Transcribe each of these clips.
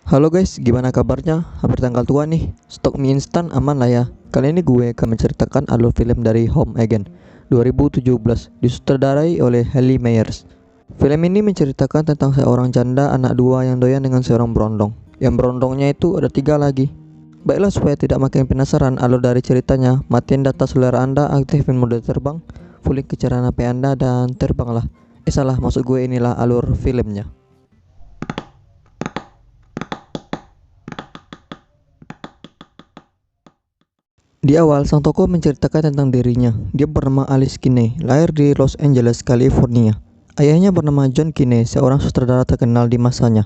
Halo guys, gimana kabarnya? Hampir tanggal tua nih. Stok mie instan aman lah ya. Kali ini gue akan menceritakan alur film dari Home Again 2017, disutradarai oleh Halle Meyers. Film ini menceritakan tentang seorang janda anak dua yang doyan dengan seorang berondong. Yang berondongnya itu ada 3 lagi. Baiklah, supaya tidak makin penasaran alur dari ceritanya, matiin data selera Anda, aktifin mode terbang, fullin kecerahan HP Anda, dan terbanglah. Salah, maksud gue inilah alur filmnya. Di awal, sang tokoh menceritakan tentang dirinya. Dia bernama Alice Kinney, lahir di Los Angeles, California. Ayahnya bernama John Kinney, seorang sutradara terkenal di masanya.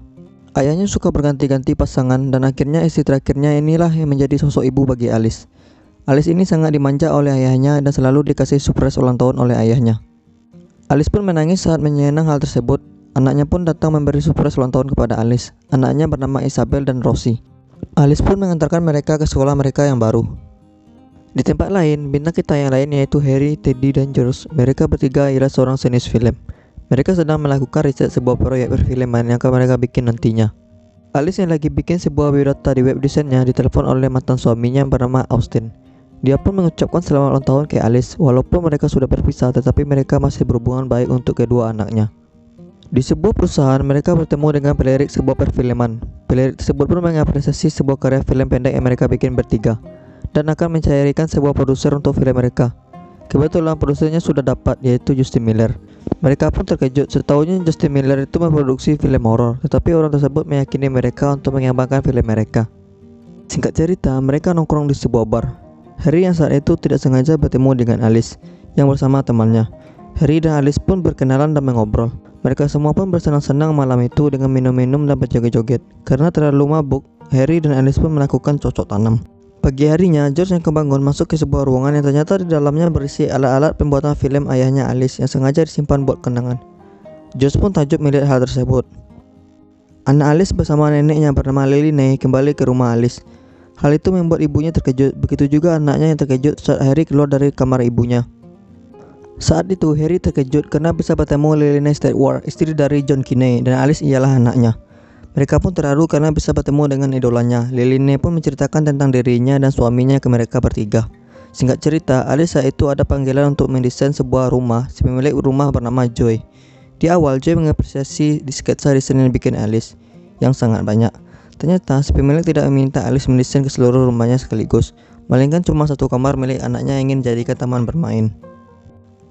Ayahnya suka berganti-ganti pasangan, dan akhirnya istri terakhirnya inilah yang menjadi sosok ibu bagi Alice. Alice ini sangat dimanja oleh ayahnya dan selalu dikasih surprise ulang tahun oleh ayahnya. Alice pun menangis saat menyenang hal tersebut. Anaknya pun datang memberi surprise ulang tahun kepada Alice. Anaknya bernama Isabel dan Rosie. Alice pun mengantarkan mereka ke sekolah mereka yang baru. Di tempat lain, bintang kita yang lain yaitu Harry, Teddy, dan George. Mereka bertiga ialah seorang senior film. Mereka sedang melakukan riset sebuah proyek perfilman yang akan mereka bikin nantinya. Alice yang lagi bikin sebuah biodata di web desainnya ditelepon oleh mantan suaminya yang bernama Austin. Dia pun mengucapkan selamat ulang tahun ke Alice. Walaupun mereka sudah berpisah, tetapi mereka masih berhubungan baik untuk kedua anaknya. Di sebuah perusahaan, mereka bertemu dengan pelirik sebuah perfilman. Pelirik tersebut pun mengapresiasi sebuah karya film pendek yang mereka bikin bertiga, dan akan mencairkan sebuah produser untuk film mereka. Kebetulan produsernya sudah dapat, yaitu Justin Miller. Mereka pun terkejut setahunya Justin Miller itu memproduksi film horor, tetapi orang tersebut meyakini mereka untuk mengembangkan film mereka. Singkat cerita, mereka nongkrong di sebuah bar. Harry yang saat itu tidak sengaja bertemu dengan Alice yang bersama temannya. Harry dan Alice pun berkenalan dan mengobrol. Mereka semua pun bersenang-senang malam itu dengan minum-minum dan berjoget-joget. Karena terlalu mabuk, Harry dan Alice pun melakukan cocok tanam. Pagi harinya, George yang kebangun masuk ke sebuah ruangan yang ternyata di dalamnya berisi alat-alat pembuatan film ayahnya Alice yang sengaja disimpan buat kenangan. George pun takjub melihat hal tersebut. Anak Alice bersama neneknya bernama Lily kembali ke rumah Alice. Hal itu membuat ibunya terkejut, begitu juga anaknya yang terkejut saat Harry keluar dari kamar ibunya. Saat itu, Harry terkejut karena bisa bertemu Lily Stewart, istri dari John Kinney, dan Alice ialah anaknya. Mereka pun terharu karena bisa bertemu dengan idolanya. Liline pun menceritakan tentang dirinya dan suaminya ke mereka bertiga. Singkat cerita, Alice saat itu ada panggilan untuk mendesain sebuah rumah. Si pemilik rumah bernama Joy. Di awal, Joy mengapresiasi di sketsa desain yang dibikin Alice, yang sangat banyak. Ternyata, si pemilik tidak meminta Alice mendesain ke seluruh rumahnya sekaligus, melainkan cuma satu kamar milik anaknya yang ingin dijadikan taman bermain.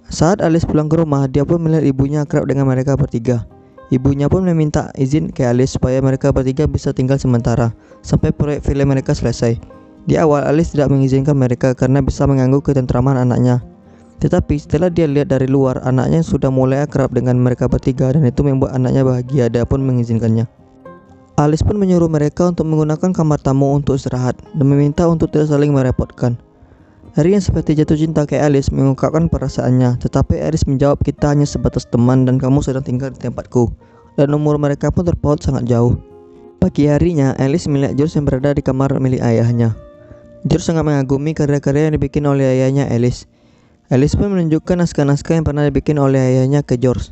Saat Alice pulang ke rumah, dia pun melihat ibunya akrab dengan mereka bertiga. Ibunya pun meminta izin ke Alice supaya mereka bertiga bisa tinggal sementara sampai proyek film mereka selesai. Di awal, Alice tidak mengizinkan mereka karena bisa mengganggu ketentraman anaknya. Tetapi setelah dia lihat dari luar, anaknya sudah mulai akrab dengan mereka bertiga dan itu membuat anaknya bahagia. Dia pun mengizinkannya. Alice pun menyuruh mereka untuk menggunakan kamar tamu untuk istirahat dan meminta untuk tidak saling merepotkan. Harry yang seperti jatuh cinta ke Alice mengungkapkan perasaannya, tetapi Alice menjawab, "Kita hanya sebatas teman dan kamu sedang tinggal di tempatku." Dan umur mereka pun terpaut sangat jauh. Pagi harinya, Alice melihat George yang berada di kamar milik ayahnya. George sangat mengagumi karya-karya yang dibikin oleh ayahnya Alice. Alice pun menunjukkan naskah-naskah yang pernah dibikin oleh ayahnya ke George.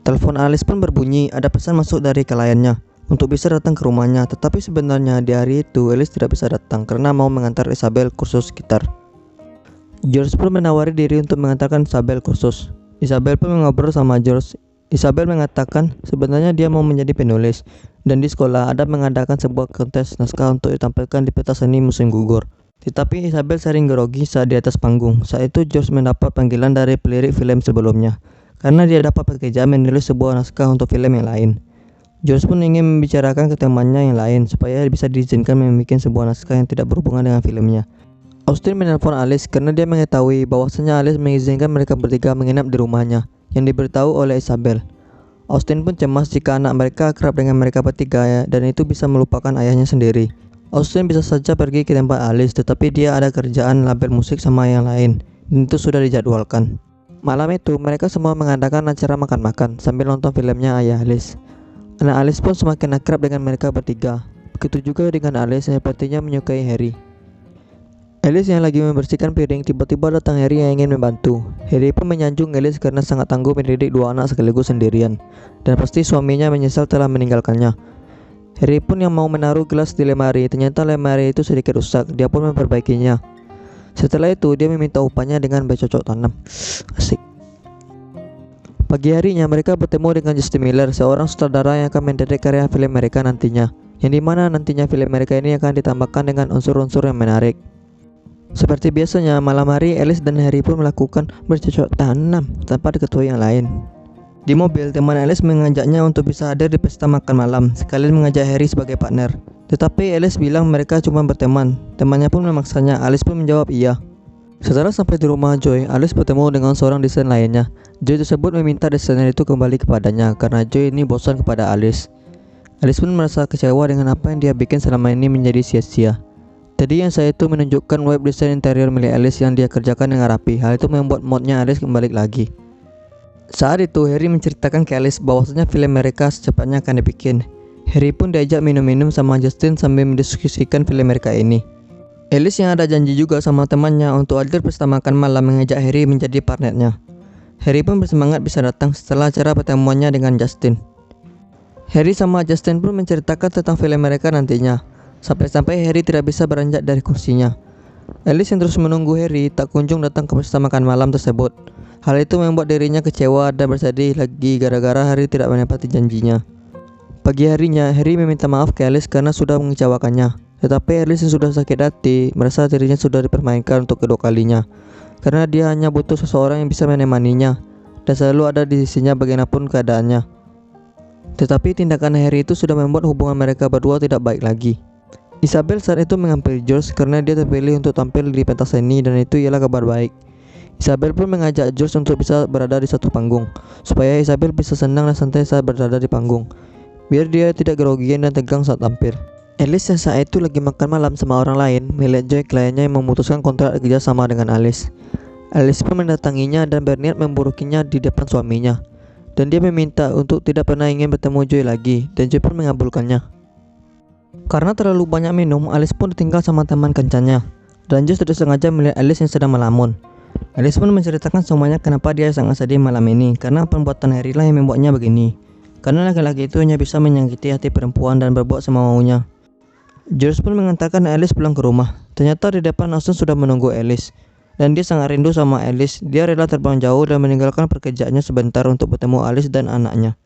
Telepon Alice pun berbunyi, ada pesan masuk dari kliennya untuk bisa datang ke rumahnya. Tetapi sebenarnya di hari itu Alice tidak bisa datang karena mau mengantar Isabel kursus gitar. George pun menawari diri untuk mengantarkan Isabel kursus. Isabel pun mengobrol sama George. Isabel mengatakan sebenarnya dia mau menjadi penulis, dan di sekolah ada mengadakan sebuah kontes naskah untuk ditampilkan di pentas seni musim gugur. Tetapi Isabel sering grogi saat di atas panggung. Saat itu George mendapat panggilan dari pelirik film sebelumnya, karena dia dapat pekerjaan menulis sebuah naskah untuk film yang lain. George pun ingin membicarakan ke temannya yang lain supaya bisa diizinkan membuat sebuah naskah yang tidak berhubungan dengan filmnya. Austin menelpon Alice karena dia mengetahui bahwasanya Alice mengizinkan mereka bertiga menginap di rumahnya yang diberitahu oleh Isabel. Austin pun cemas jika anak mereka akrab dengan mereka bertiga dan itu bisa melupakan ayahnya sendiri. Austin bisa saja pergi ke tempat Alice, tetapi dia ada kerjaan label musik sama yang lain dan itu sudah dijadwalkan. Malam itu mereka semua mengadakan acara makan-makan sambil nonton filmnya ayah Alice. Anak Alice pun semakin akrab dengan mereka bertiga. Begitu juga dengan Alice yang sepertinya menyukai Harry. Alice yang lagi membersihkan piring, tiba-tiba datang Harry yang ingin membantu. Harry pun menyanjung Alice karena sangat tangguh mendidik 2 anak sekaligus sendirian, dan pasti suaminya menyesal telah meninggalkannya. Harry pun yang mau menaruh gelas di lemari, ternyata lemari itu sedikit rusak. Dia pun memperbaikinya. Setelah itu dia meminta upahnya dengan bercocok tanam. Asik. Pagi harinya mereka bertemu dengan Justin Miller, seorang sutradara yang akan mendirect karya film mereka nantinya, yang dimana nantinya film mereka ini akan ditambahkan dengan unsur-unsur yang menarik. Seperti biasanya, malam hari Alice dan Harry pun melakukan bercocok tanam tanpa diketahui yang lain. Di mobil, teman Alice mengajaknya untuk bisa hadir di pesta makan malam, sekalian mengajak Harry sebagai partner. Tetapi Alice bilang mereka cuma berteman. Temannya pun memaksanya. Alice pun menjawab iya. Setelah sampai di rumah Joy, Alice bertemu dengan seorang desain lainnya. Joy tersebut meminta desainer itu kembali kepadanya karena Joy ini bosan kepada Alice. Alice pun merasa kecewa dengan apa yang dia bikin selama ini menjadi sia-sia. Tadi yang saya itu menunjukkan web desain interior milik Alice yang dia kerjakan dengan rapi. Hal itu membuat moodnya Alice kembali lagi. Saat itu Harry menceritakan ke Alice bahwasanya film mereka secepatnya akan dibikin. Harry pun diajak minum-minum sama Justin sambil mendiskusikan film mereka ini. Alice yang ada janji juga sama temannya untuk hadir pesta makan malam mengajak Harry menjadi partnernya. Harry pun bersemangat bisa datang setelah acara pertemuannya dengan Justin. Harry sama Justin pun menceritakan tentang film mereka nantinya. Sampai-sampai Harry tidak bisa beranjak dari kursinya. Alice yang terus menunggu Harry tak kunjung datang ke pesta makan malam tersebut. Hal itu membuat dirinya kecewa dan bersedih lagi gara-gara Harry tidak menepati janjinya. Pagi harinya, Harry meminta maaf ke Alice karena sudah mengecewakannya. Tetapi Alice yang sudah sakit hati merasa dirinya sudah dipermainkan untuk kedua kalinya, karena dia hanya butuh seseorang yang bisa menemaninya dan selalu ada di sisinya bagaimanapun keadaannya. Tetapi tindakan Harry itu sudah membuat hubungan mereka berdua tidak baik lagi. Isabel saat itu menghampiri George karena dia terpilih untuk tampil di pentas seni dan itu ialah kabar baik. Isabel pun mengajak George untuk bisa berada di satu panggung, supaya Isabel bisa senang dan santai saat berada di panggung, biar dia tidak grogian dan tegang saat tampil. Alice yang saat itu lagi makan malam sama orang lain melihat Joy kliennya yang memutuskan kontrak kerja sama dengan Alice. Alice pun mendatanginya dan berniat memburukinya di depan suaminya, dan dia meminta untuk tidak pernah ingin bertemu Joy lagi, dan Joy pun mengabulkannya. Karena terlalu banyak minum, Alice pun ditinggal sama teman kencannya, dan Joy tidak sengaja melihat Alice yang sedang melamun. Alice pun menceritakan semuanya kenapa dia sangat sedih malam ini, karena perbuatan Harry lah yang membuatnya begini. Karena laki-laki itu hanya bisa menyakiti hati perempuan dan berbuat semau-maunya. George pun mengantarkan Alice pulang ke rumah. Ternyata di depan Austin sudah menunggu Alice, dan dia sangat rindu sama Alice. Dia rela terbang jauh dan meninggalkan pekerjaannya sebentar untuk bertemu Alice dan anaknya.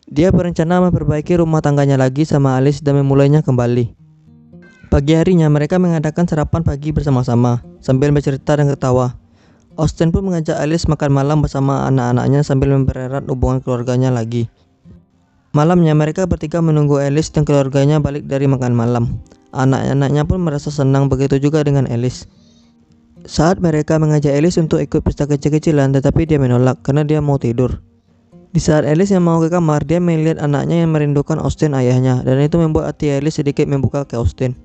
Dia berencana memperbaiki rumah tangganya lagi sama Alice dan memulainya kembali. Pagi harinya mereka mengadakan sarapan pagi bersama-sama sambil bercerita dan ketawa. Austin pun mengajak Alice makan malam bersama anak-anaknya sambil mempererat hubungan keluarganya lagi. Malamnya mereka bertiga menunggu Alice dan keluarganya balik dari makan malam. Anak-anaknya pun merasa senang, begitu juga dengan Alice. Saat mereka mengajak Alice untuk ikut pesta kecil-kecilan, tetapi dia menolak karena dia mau tidur. Di saat Alice yang mau ke kamar, dia melihat anaknya yang merindukan Austin ayahnya, dan itu membuat hati Alice sedikit membuka ke Austin.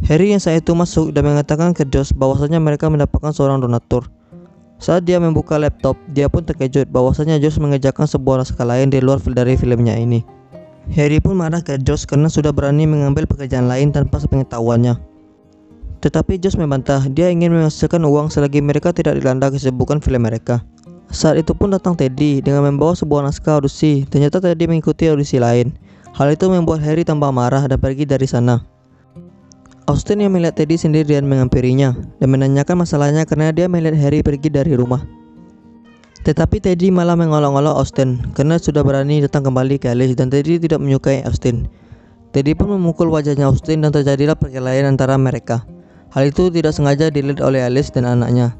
Harry yang saat itu masuk dan mengatakan ke Josh bahwasanya mereka mendapatkan seorang donatur. Saat dia membuka laptop, dia pun terkejut bahwasanya Josh mengerjakan sebuah naskah lain di luar dari filmnya ini. Harry pun marah ke Josh karena sudah berani mengambil pekerjaan lain tanpa sepengetahuannya. Tetapi Josh membantah, dia ingin menghasilkan uang selagi mereka tidak dilanda kesibukan film mereka. Saat itu pun datang Teddy dengan membawa sebuah naskah audisi. Ternyata Teddy mengikuti audisi lain. Hal itu membuat Harry tambah marah dan pergi dari sana. Austin yang melihat Teddy sendirian menghampirinya dan menanyakan masalahnya karena dia melihat Harry pergi dari rumah. Tetapi Teddy malah mengolok-olok Austin karena sudah berani datang kembali ke Alice, dan Teddy tidak menyukai Austin. Teddy pun memukul wajahnya Austin dan terjadilah perkelahian antara mereka. Hal itu tidak sengaja dilihat oleh Alice dan anaknya.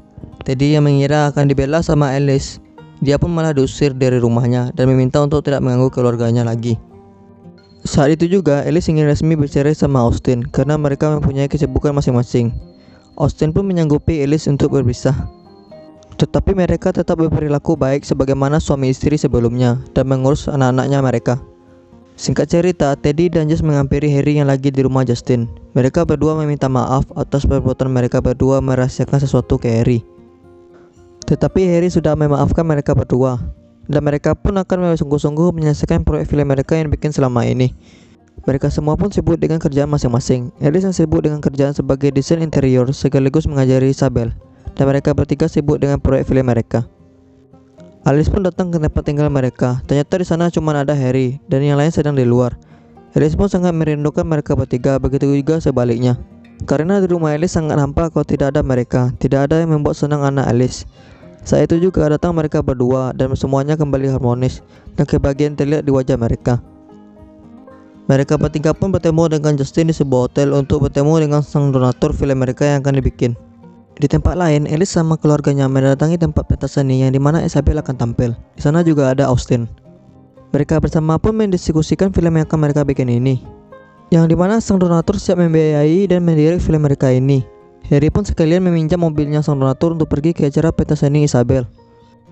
Teddy yang mengira akan dibela sama Alice, dia pun malah diusir dari rumahnya dan meminta untuk tidak mengganggu keluarganya lagi. Saat itu juga Alice ingin resmi bercerai sama Austin karena mereka mempunyai kesibukan masing-masing. Austin pun menyanggupi Alice untuk berpisah. Tetapi mereka tetap berperilaku baik sebagaimana suami istri sebelumnya dan mengurus anak-anaknya mereka. Singkat cerita, Teddy dan Josh menghampiri Harry yang lagi di rumah Justin. Mereka berdua meminta maaf atas perbuatan mereka berdua merahasiakan sesuatu ke Harry. Tetapi Harry sudah memaafkan mereka berdua, dan mereka pun akan sungguh-sungguh menyelesaikan proyek film mereka yang bikin selama ini. Mereka semua pun sibuk dengan kerjaan masing-masing. Alice yang sibuk dengan kerjaan sebagai desain interior sekaligus mengajari Isabel, dan mereka bertiga sibuk dengan proyek film mereka. Alice pun datang ke tempat tinggal mereka. Ternyata di sana cuma ada Harry dan yang lain sedang di luar. Alice pun sangat merindukan mereka bertiga, begitu juga sebaliknya. Karena di rumah Alice sangat hampa kalau tidak ada mereka, tidak ada yang membuat senang anak Alice. Saat itu juga datang mereka berdua dan semuanya kembali harmonis dan kebahagiaan terlihat di wajah mereka. Mereka bertiga pun bertemu dengan Justin di sebuah hotel untuk bertemu dengan sang donatur film mereka yang akan dibikin. Di tempat lain, Alice sama keluarganya mendatangi tempat pentas seni yang dimana Isabel akan tampil. Di sana juga ada Austin. Mereka bersama pun mendiskusikan film yang akan mereka bikin ini, yang dimana sang donatur siap membiayai dan mendirect film mereka ini. Harry pun sekalian meminjam mobilnya sang donatur untuk pergi ke acara pentas seni Isabel.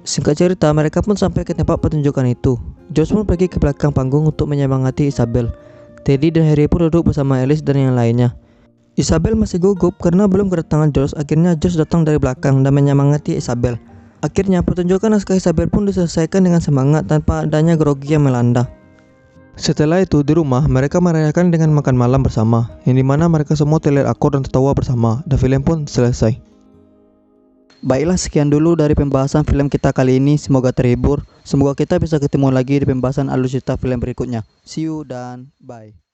Singkat cerita, mereka pun sampai ke tempat pertunjukan itu. George pun pergi ke belakang panggung untuk menyemangati Isabel. Teddy dan Harry pun duduk bersama Alice dan yang lainnya. Isabel masih gugup karena belum kedatangan George. Akhirnya George datang dari belakang dan menyemangati Isabel. Akhirnya pertunjukan naskah Isabel pun diselesaikan dengan semangat tanpa adanya grogi yang melanda. Setelah itu di rumah mereka merayakan dengan makan malam bersama, yang dimana mereka semua terlihat akur dan tertawa bersama, dan film pun selesai. Baiklah, sekian dulu dari pembahasan film kita kali ini. Semoga terhibur. Semoga kita bisa ketemu lagi di pembahasan alur cerita film berikutnya. See you dan bye.